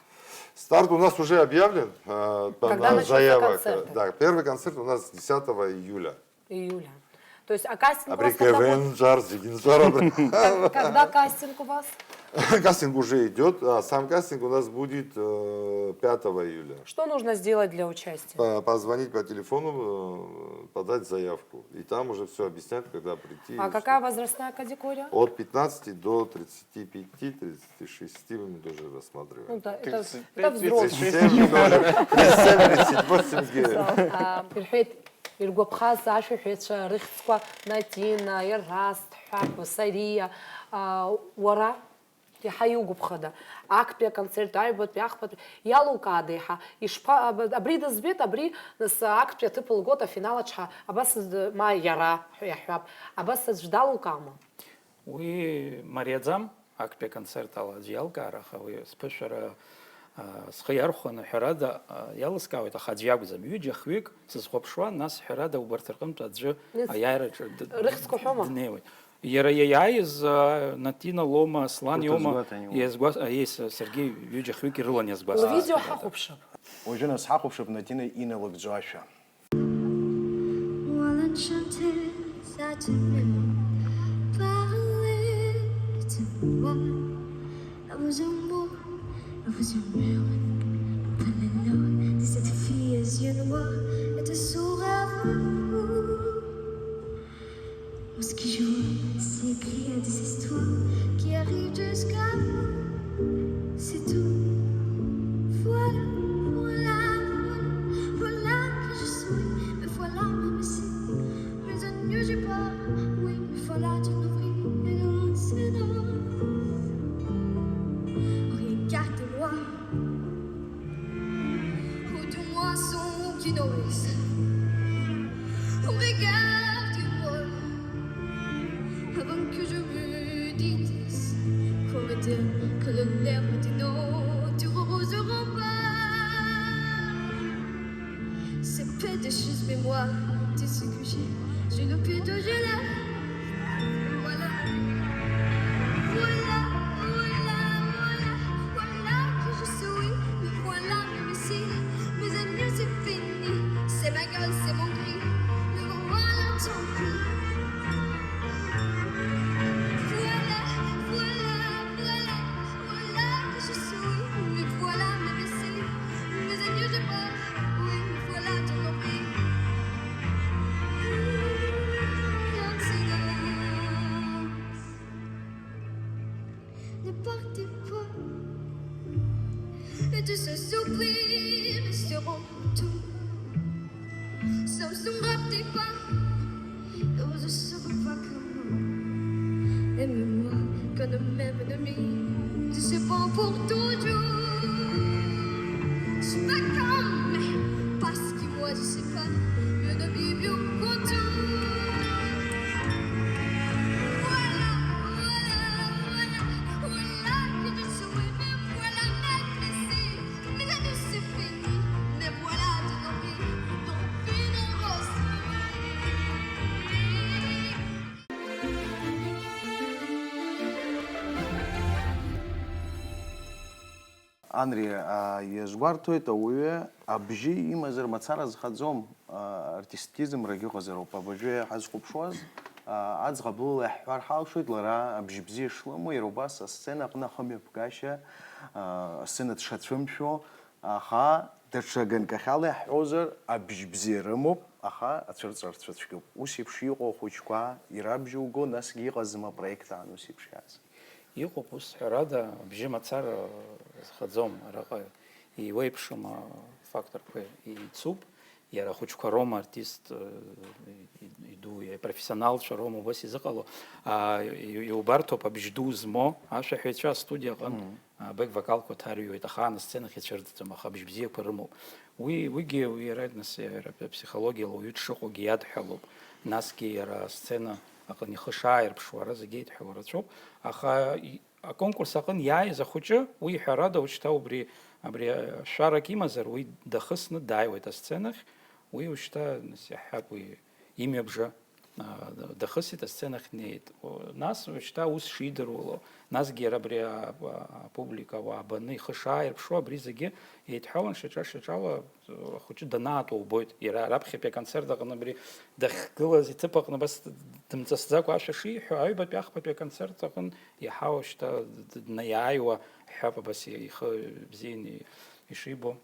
Старт у нас уже объявлен, Когда на начнутся заявок. концерты? Да, первый концерт у нас 10 июля. Июля. То есть, а кастинг у вас когда будет? Абрикевен, жар, зигинжар. Когда кастинг у вас? Кастинг уже идет, а сам кастинг у нас будет 5 июля. Что нужно сделать для участия? Позвонить по телефону, подать заявку. И там уже все объяснят, когда прийти. А какая возрастная категория? От 15 до 35-36 мы тоже Ну, рассматриваем. да, это 35, взрослые. 37 тоже, 37, 38 Перхет Иргопхаз, Ашу Хетша, Рихсква, Натина, Ярраст, Хап, Сария, Уара. يحيوجوا بخدا أكبر كونسرت عيبت بيأخبط يالو كاديها يشبه أبريد الزبيت أبري نس أكبر تبل جوتا فينال تشها أبس ما يرى يحب أبس جدالو كامو وي مريضام أكبر كونسرت على ديال كارخ وي سبيشر سخيار خون حرادة يالس كاوي تخدياج زميوج خويك سخوبشوان ناس حرادة وبرترقم تدج أيار رخص كحومة دنيوي Яйз Натина Лома, Слан Йома, есть Сергей Юджи Хвики Рылан Язгвас. Видео хахупшап. Уже нас хахупшап натина и на лакджаша. vos amours, à vos yeux mûrs, pas l'élan de cette fille aux yeux noirs et de sourire à vous. Moi, ce qui joue, c'est écrire des histoires qui arrivent jusqu'à vous, c'est tout. Voilà, voilà, voilà, voilà que je suis, mais voilà même si mes ennuis j'ai pas, oui, mais voilà de nourrir et non, c'est non. Regardez-moi, ôte-moi son qui nourrisse. Regardez-moi, avant que je me dise qu'on va dire que le l'herbe des nôtres du reposeront pas. C'est peu de choses, mais moi, tu sais que j'ai le pied de gelée. Voilà. Voilà, voilà, voilà, voilà que je suis, mais voilà même si mes ennuis c'est fini, c'est ma gueule, c'est mon cri, mais voilà tant pis. Voilà, voilà, voilà, voilà que je suis, mais voilà même si mes ennuis j'ai pas, oui, mais voilà tant pis. Ne partez pas, et tous ces sourires resteront tout. Ça ne se rappelez pas, et vous ne serez pas comme moi. Aimez-moi comme le même ennemi, je sais pas pour toujours. Je suis pas comme, mais parce que moi je sais pas, je ne vis bien content. Voilà, voilà, voilà, voilà que je suis, mais voilà mes plaisirs, mes années c'est fini, mais voilà de nos vies, aussi. Анри, иазгәарҭоит ауаҩы абжьы имазар мацара зхаӡом артистизмрагьы ыҟазароуп. Абыржәы ҳазхәаԥшуаз аӡӷаб лыла иаҳҳәар ҳалшоит лара абжьы бзиа шлымоу, иара убас асцена аҟны ахымҩаԥгашьа, асцена дшацәымшәо, аха даҽа ганкахьала иаҳҳәозар абжьы бзиа рымоуп, аха ацәырҵрарцәа цәгьоуп. Ус еиԥш иҟоу ахәыҷқәа ирабжьуго, насгьы иҟазма проект аан ус еиԥш иааз. Иҟоуп ус ҳәарада, абжьы мацара зхаӡом араҟа иуеиԥшым факторқәа ицуп, иара ахәыҷқәа роума артист иду, ипрофессионалцәа роума убас изыҟало, иубарҭоуп абжь ду змо ашәаҳәаҩцәа астудиа аҟынтә бек-вокалқәа ҭарҩуеит, ахаан асценахь ицәырҵӡом, аха абжь бзиақәа рымоуп. Уигьы иара психологиала уаҩы дшыҟоугьы иадҳәалоуп, насгьы иара асцена аҟны ихы шааирԥшуа ара зегьы еидҳәало рацәоуп, аха аконкурс аҟны иааиз ахәыҷы уи ҳәарада уажәшьҭа абри шәарак имазар уи дахысны дааиуеит асценахь, уи уажәшьҭа иаҳҳәап уи имҩабжа дахысит, асценахь днеит. Нас уажәшьҭа ус шидыруало, насгьы иара абри апублика абаны ихы шааирԥшуа абри зегьы еидҳәалан шьаҿа-шьаҿала ахәыҷы данаатәо убоит. Иара раԥхьатәи аконцерт аҟны абри дахьгылаз иҭыԥ аҟны бас дымҵасӡакәа ашәа шиҳәо, аҩбатәи ахԥатәи аконцерт аҟны иаҳа уажәшьҭа днаиааиуа ҳҳәап абас ихы бзианы ишибо.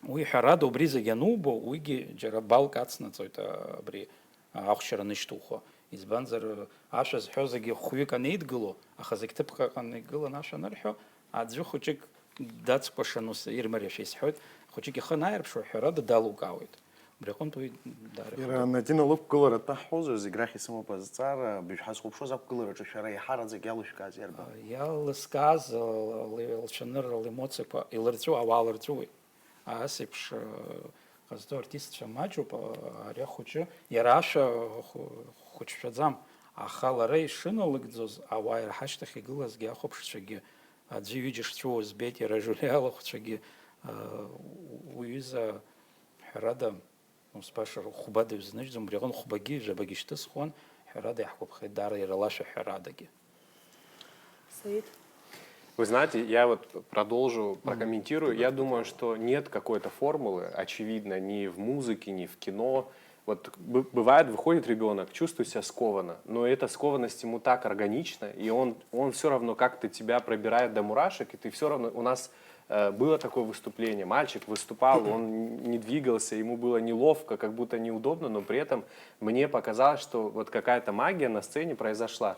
Уи ҳәарада убри зегьы анубо, уигьы џьара балк ацнаҵоит абри ахәшьара нышьҭухуа. Избанзар ашәа зҳәо зегьы хәҩык анеидгыло, аха зегь ҭыԥк аҟны игылан ашәа анырҳәо, аӡәы хәыҷык дацкәашан ус ирмариашәа исҳәоит, хәыҷык ихы анааирԥшуа ҳәарада далукаауеит. Убри аҟынтә уи Иара Надина лықәгылара ҭаҳҳәозар, зегь рахь исымоуп азҵаара, быжә ҳазхәаԥшуаз ақәгылараҿы шәара иаҳараӡак иалышәкааз иарбан? Иалызкааз лцәанырра, лемоциақәа илырҵәу ауаа лырҵәуеит. Ас еиԥш ҟазҵо артистцәа маҷуп, ари ахәыҷы иара ашәа хәыҷшәаӡам, аха лара ишыналыгӡоз ауаа иара ҳашьҭахь игылазгьы ахәаԥшцәагьы аӡәы ҩыџьа шцәуоу збеит, иара Жулиа алахәцәагьы уҩыза ҳәарада ус баша хәба дыҩзныжьӡом, убри аҟны хәбагьы жәабагьы шьҭысхуан, ҳәарада иаҳгәаԥхеит даара иара лашәа ҳәарадагьы. Саид? Вы знаете, я вот продолжу, прокомментирую. Я думаю, что нет какой-то формулы, очевидно, ни в музыке, ни в кино. Вот бывает, выходит ребенок, чувствует себя скованно, но эта скованность ему так органична, и он все равно как-то тебя пробирает до мурашек, и ты все равно... У нас было такое выступление, мальчик выступал, он не двигался, ему было неловко, как будто неудобно, но при этом мне показалось, что вот какая-то магия на сцене произошла.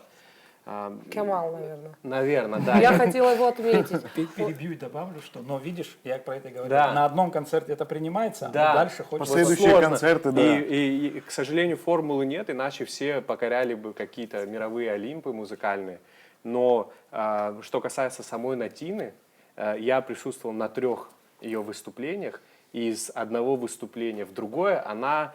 Кемал, наверное. Наверное, да. Я хотела его отметить. Перебью и добавлю, что, но видишь, я про это говорю, Да. на одном концерте это принимается, Да. а дальше хочется... Последующие Сложно. концерты, да. И, к сожалению, формулы нет, иначе все покоряли бы какие-то мировые олимпы музыкальные. Но что касается самой Натины, я присутствовал на 3 ее выступлениях, и из одного выступления в другое она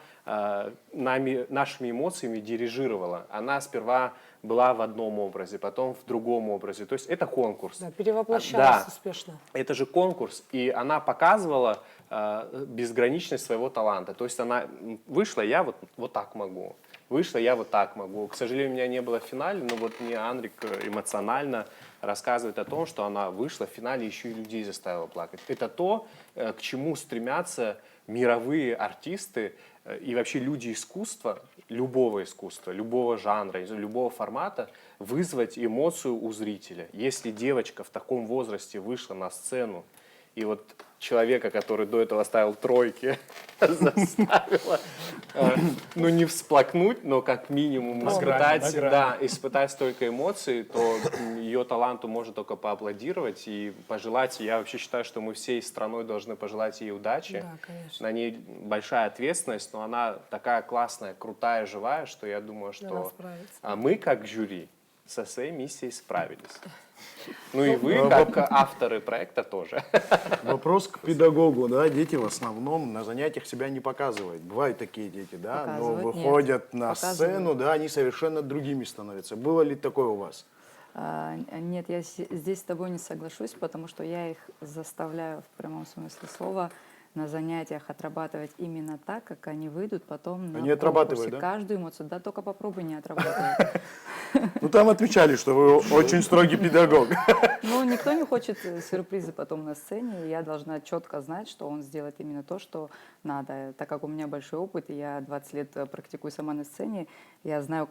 нашими эмоциями дирижировала. Она сперва была в одном образе, потом в другом образе. То есть это конкурс. Да, перевоплощалась успешно. Это же конкурс, и она показывала безграничность своего таланта. То есть она вышла, я вот так могу. Вышла, я вот так могу. К сожалению, у меня не было в финале, но вот мне Андрик эмоционально рассказывает о том, что она вышла в финале, еще и людей заставила плакать. Это то, к чему стремятся мировые артисты и вообще люди искусства, любого жанра, любого формата, вызвать эмоцию у зрителя. Если девочка в таком возрасте вышла на сцену, и вот человека, который до этого ставил 3, заставила, ну не всплакнуть, но как минимум испытать столько эмоций, то ее таланту можно только поаплодировать и пожелать. Я вообще считаю, что мы всей страной должны пожелать ей удачи. Да, конечно. На ней большая ответственность, но она такая классная, крутая, живая, что я думаю, что мы как жюри со своей миссией справились. Ну и вы, как авторы проекта, тоже. Вопрос к педагогу, да, дети в основном на занятиях себя не показывают. Бывают такие дети, да, но Показывают, выходят на показывают. сцену, да, они совершенно другими становятся. Было ли такое у вас? Нет, я здесь с тобой не соглашусь, потому что я их заставляю в прямом смысле слова на занятиях отрабатывать именно так, как они выйдут потом на Они отрабатывают, конкурсе. да? Каждую эмоцию. Да, только попробуй не отрабатывать. Ну там отвечали, что вы очень строгий педагог. Ну, никто не хочет сюрпризы потом на сцене, и я должна четко знать, что он сделает именно то, что надо. Так как у меня большой опыт, и я 20 лет практикую сама на сцене, я знаю,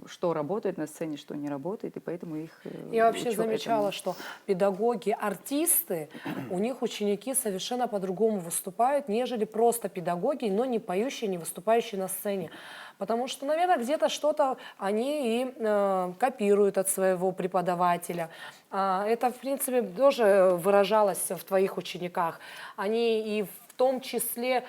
что работает на сцене, что не работает, и поэтому их Я вообще учу замечала, этому. что педагоги, артисты, у них ученики совершенно по-другому выступают, нежели просто педагоги, но не поющие, не выступающие на сцене. Потому что, наверное, где-то что-то они и копируют от своего преподавателя. Это, в принципе, тоже выражалось в твоих учениках. Они и в том числе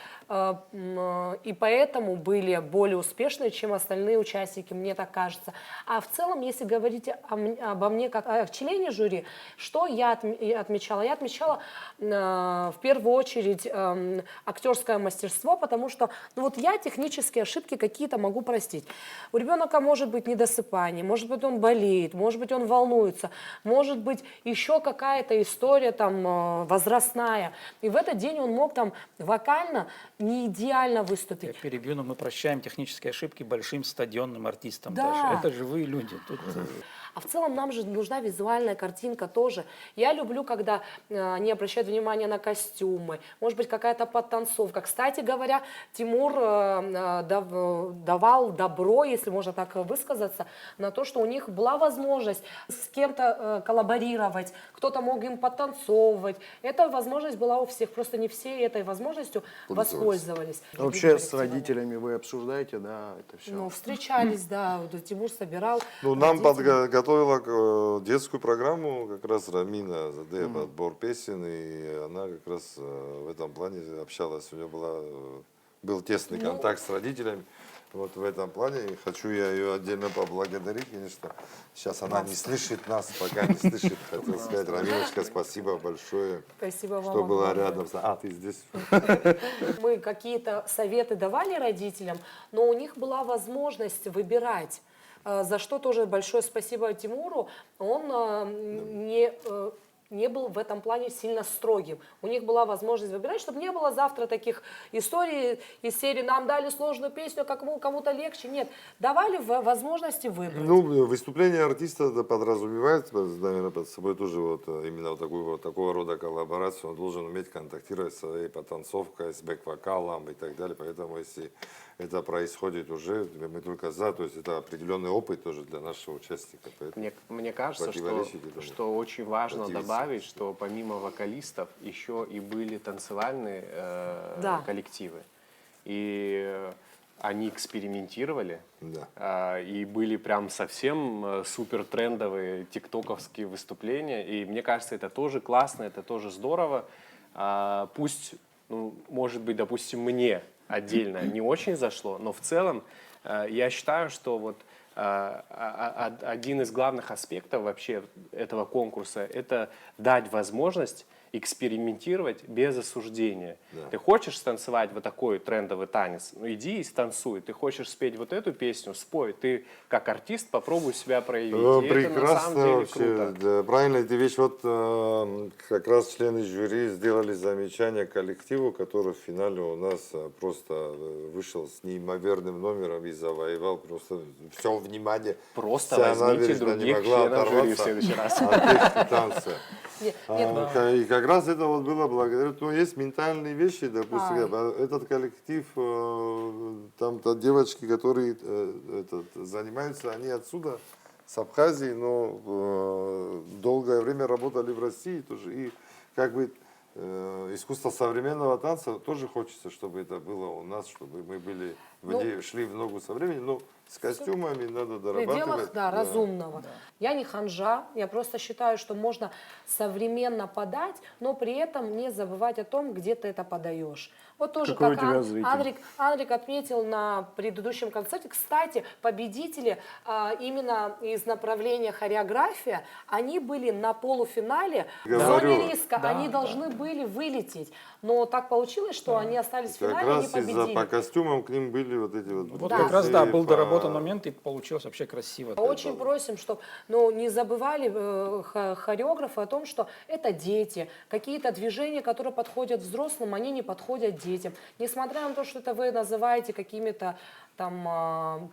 и поэтому были более успешны, чем остальные участники, мне так кажется. А в целом, если говорить обо мне как о члене жюри, что я отмечала? Я отмечала в первую очередь актерское мастерство, потому что ну вот я технические ошибки какие-то могу простить. У ребенка может быть недосыпание, может быть он болеет, может быть он волнуется, может быть еще какая-то история там возрастная. И в этот день он мог там вокально не идеально Я выступить. перебью, но мы прощаем технические ошибки большим стадионным артистам Да. даже. Это живые люди. Тут, А в целом нам же нужна визуальная картинка тоже. Я люблю, когда они обращают внимание на костюмы, может быть, какая-то подтанцовка. Кстати говоря, Тимур давал добро, если можно так высказаться, на то, что у них была возможность с кем-то коллаборировать, кто-то мог им подтанцовывать. Эта возможность была у всех, просто не все этой возможностью воспользовались. Вообще с родителями вы обсуждаете, да, это все? Ну, встречались, да, вот Тимур собирал. Ну, нам родителей. готовила детскую программу как раз Рамина Задея, подбор песен, и она как раз в этом плане общалась. У нее был тесный контакт с родителями. Вот в этом плане и хочу я ее отдельно поблагодарить, конечно. Сейчас она не слышит нас, пока не слышит. Хотел сказать, Раминочка, спасибо большое, Спасибо вам что была огромное. рядом. А, ты здесь? Мы какие-то советы давали родителям, но у них была возможность выбирать. За что тоже большое спасибо Тимуру. Он не был в этом плане сильно строгим. У них была возможность выбирать, чтобы не было завтра таких историй из серии «нам дали сложную песню, как кому-то легче». Нет, давали возможности выбрать. Ну, выступление артиста это подразумевает, наверное, под собой тоже вот именно вот такого рода коллаборацию. Он должен уметь контактировать с своей потанцовкой, с бэк-вокалом и так далее. Поэтому, если это происходит уже, мы только за, то есть это определенный опыт тоже для нашего участника. Мне кажется, что очень важно добавить, что помимо вокалистов еще и были танцевальные коллективы. И они экспериментировали, и были прям совсем супер трендовые тиктоковские выступления. И мне кажется, это тоже классно, это тоже здорово. Пусть, ну, может быть, допустим, мне отдельно не очень зашло, но в целом я считаю, что вот один из главных аспектов вообще этого конкурса – это дать возможность экспериментировать без осуждения. Да. Ты хочешь станцевать вот такой трендовый танец, ну иди и станцуй. Ты хочешь спеть вот эту песню, спой. Ты как артист попробуй себя проявить. Прекрасно, это на самом деле вообще, круто. Да, правильно, эта вещь. Вот как раз члены жюри сделали замечание коллективу, который в финале у нас просто вышел с неимоверным номером и завоевал просто все внимание. Просто возьмите других членов жюри в следующий раз. От танца. И как раз это вот было благодаря, ну, есть ментальные вещи, допустим, этот коллектив, там девочки, которые занимаются, они отсюда, с Абхазии, но долгое время работали в России тоже, и как бы искусство современного танца тоже хочется, чтобы это было у нас, чтобы мы были, шли в ногу со временем, но с костюмами надо дорабатывать. В пределах, да, разумного. Да. Я не ханжа, я просто считаю, что можно современно подать, но при этом не забывать о том, где ты это подаешь. Вот тоже, какой как Андрик отметил на предыдущем концерте. Кстати, победители именно из направления хореография, они были на полуфинале в зоне риска. Да, они должны были вылететь. Но так получилось, что они остались в финале и не победили. Как раз по костюмам к ним были вот эти вот... Вот как раз, да, был доработан момент, и получилось вообще красиво. Очень просим, чтобы не забывали хореографы о том, что это дети. Какие-то движения, которые подходят взрослым, они не подходят детям. Несмотря на то, что это вы называете какими-то там...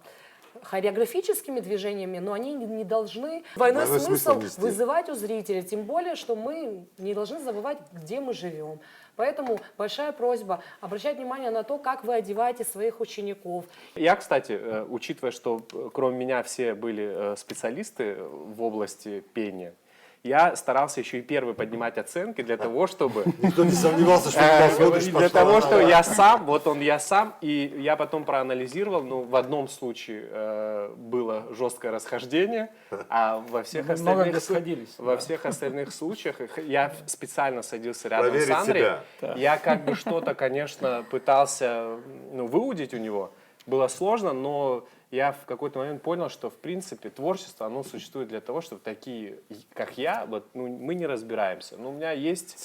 хореографическими движениями, но они не должны двойной смысл вызывать у зрителя. Тем более, что мы не должны забывать, где мы живем. Поэтому большая просьба обращать внимание на то, как вы одеваете своих учеников. Я, кстати, учитывая, что кроме меня все были специалисты в области пения, я старался еще и первый поднимать оценки для того, чтобы... Никто не сомневался, что ты для того, что я сам, и я потом проанализировал, ну, в одном случае было жесткое расхождение, а во всех остальных случаях я специально садился рядом с Андрей. Я как бы что-то, конечно, пытался выудить у него. Было сложно, но я в какой-то момент понял, что, в принципе, творчество, оно существует для того, чтобы такие, как я, мы не разбираемся. Но у меня есть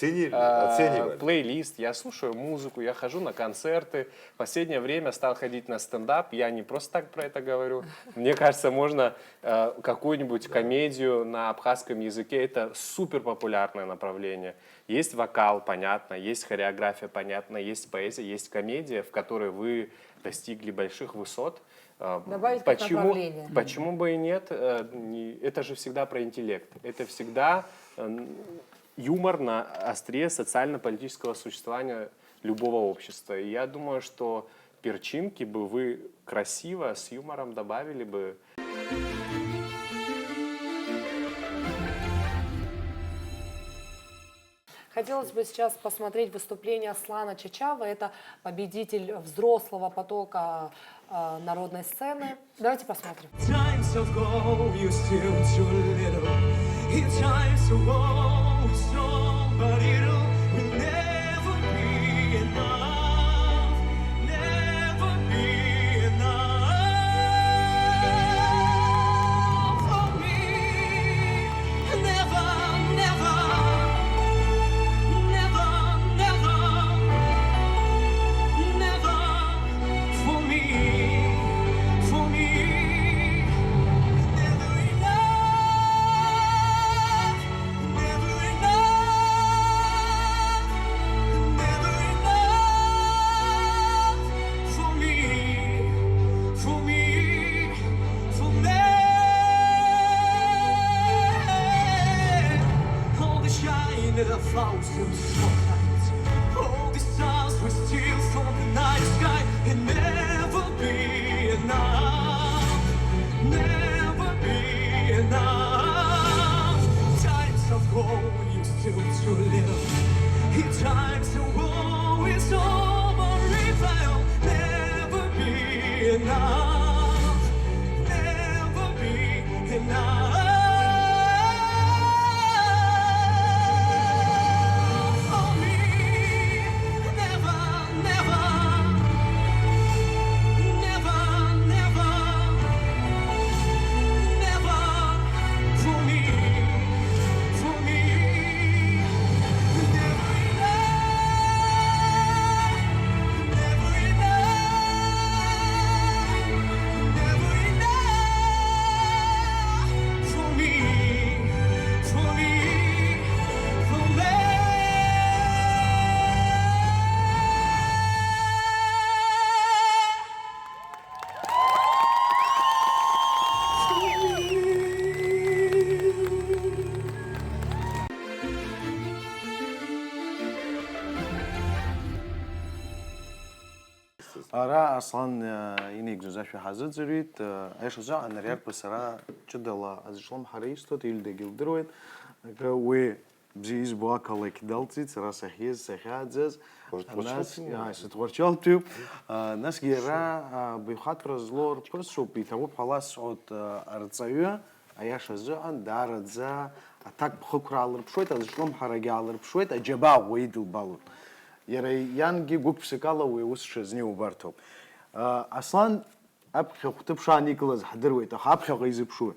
плейлист, я слушаю музыку, я хожу на концерты. В последнее время стал ходить на стендап. Я не просто так про это говорю. Мне кажется, можно какую-нибудь комедию на абхазском языке. Это супер популярное направление. Есть вокал, понятно, есть хореография, понятно, есть поэзия, есть комедия, в которой вы достигли больших высот. Почему бы и нет? Это же всегда про интеллект. Это всегда юмор на острие социально-политического существования любого общества. И я думаю, что перчинки бы вы красиво, с юмором добавили бы. Хотелось бы сейчас посмотреть выступление Аслана Чачава. Это победитель взрослого потока народной сцены. Давайте посмотрим. Never enough. still so bright. All these stars we steal from the night sky and never be enough. Never be enough. Times of gold, you still to live. In times of war, it's over. If I'll never be enough. Never be enough. For me, never, never, never, never, never. For me, never enough, never enough, never enough. For me, for me. Ара Аслан инег зузафи хазы зырит. Айш уза анаряк пасара чудала азишлам харистот илде гилдрует. Уи бзиз буакала кидалцит раса хиз сахадзез. Нас ситворчалту. Нас гера бихат разлор пасу питаму палас от арцаю. Айш уза андарадза атак бхукралыр пшойт азишлам харагялыр пшойт аджаба уидл балут. Янги гупсикала уиус шезни убартоп. Аслан апхе хутыпша Николас хадырует, апхе гайзыпшу.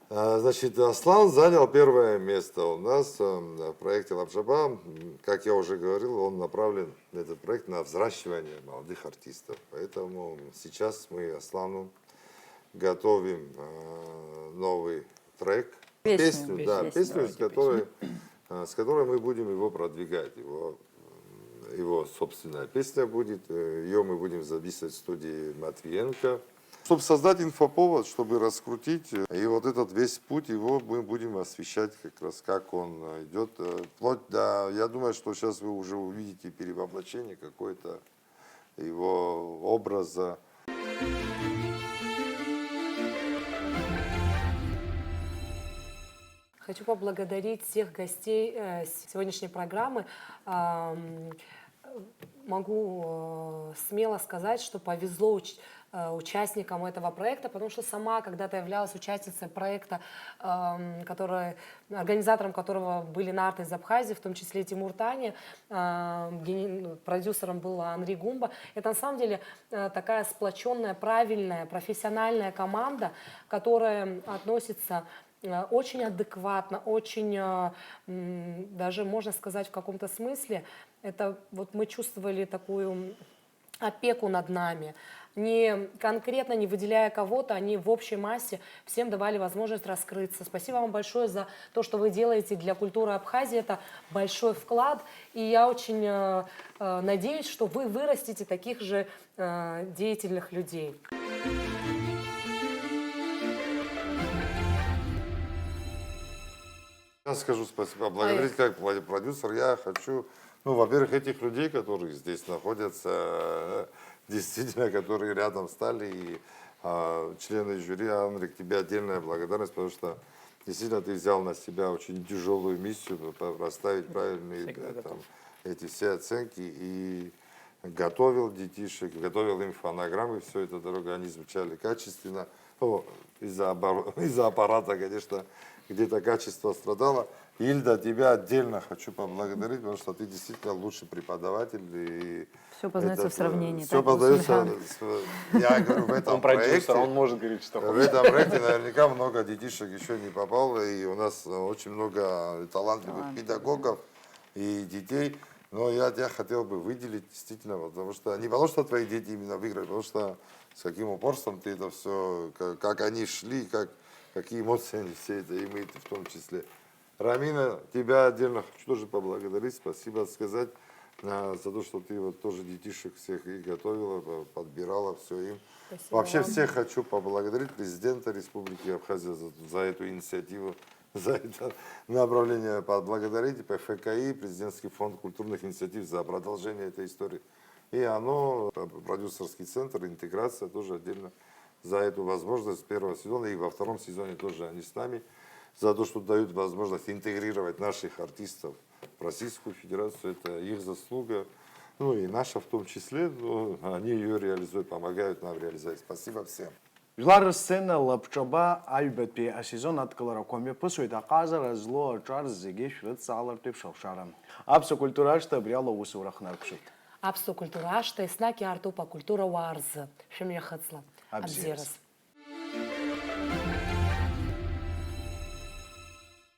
Значит, Аслан занял первое место у нас в проекте Лабжаба. Как я уже говорил, он направлен, этот проект, на взращивание молодых артистов. Поэтому сейчас мы Аслану готовим новый трек. Песню, с которой мы будем его продвигать. Его собственная песня будет, ее мы будем записывать в студии Матвиенко. Чтобы создать инфоповод, чтобы раскрутить, и вот этот весь путь его мы будем освещать как раз, как он идет. Вплоть до, я думаю, что сейчас вы уже увидите перевоплощение какое-то его образа. Хочу поблагодарить всех гостей сегодняшней программы. Могу смело сказать, что повезло участникам этого проекта, потому что сама когда-то являлась участницей проекта, организатором которого были нарты из Абхазии, в том числе и Тимур Тани, продюсером был Анри Гумба. Это на самом деле такая сплоченная, правильная, профессиональная команда, которая относится очень адекватно, очень, даже можно сказать в каком-то смысле, это вот мы чувствовали такую опеку над нами, не конкретно не выделяя кого-то, они в общей массе всем давали возможность раскрыться. Спасибо вам большое за то, что вы делаете для культуры Абхазии, это большой вклад, и я очень надеюсь, что вы вырастите таких же деятельных людей. Я скажу спасибо, благодарить как продюсер. Я хочу, во-первых, этих людей, которые здесь находятся, действительно, которые рядом стали, и члены жюри, Андрик, тебе отдельная благодарность, потому что действительно ты взял на себя очень тяжелую миссию, расставить правильные эти все оценки, и готовил детишек, готовил им фонограммы, все это дорого, они звучали качественно. Из-за аппарата, конечно, где-то качество страдало. Ильда, тебя отдельно хочу поблагодарить, потому что ты действительно лучший преподаватель. И все познается в сравнении. Все познается, я говорю, в этом проекте. Он может говорить, что в этом проекте наверняка много детишек еще не попало, и у нас очень много талантливых педагогов и детей. Но я тебя хотел бы выделить действительно, потому что не потому что твои дети именно выиграли, потому что с каким упорством ты это все, как они шли, какие эмоции они все это имеют в том числе. Рамина, тебя отдельно хочу тоже поблагодарить, спасибо сказать за то, что ты вот тоже детишек всех и готовила, подбирала все им. Спасибо. Вообще всех хочу поблагодарить президента Республики Абхазия за эту инициативу. за это направление поблагодарить ПФКИ, Президентский фонд культурных инициатив за продолжение этой истории. И оно, продюсерский центр, интеграция тоже отдельно за эту возможность первого сезона и во втором сезоне тоже они с нами, за то, что дают возможность интегрировать наших артистов в Российскую Федерацию. Это их заслуга, ну и наша в том числе, но они ее реализуют, помогают нам реализовать. Спасибо всем. Жлар сцена лапчаба альбетпи асезон аткалара комепысует аказара зло чар зиге швед салар типшалшарам. Апсо культурашта бряла усурахнаркшит. Апсо культурашта и снаки артупа культура варзы. Шемья хацла. Абзерас.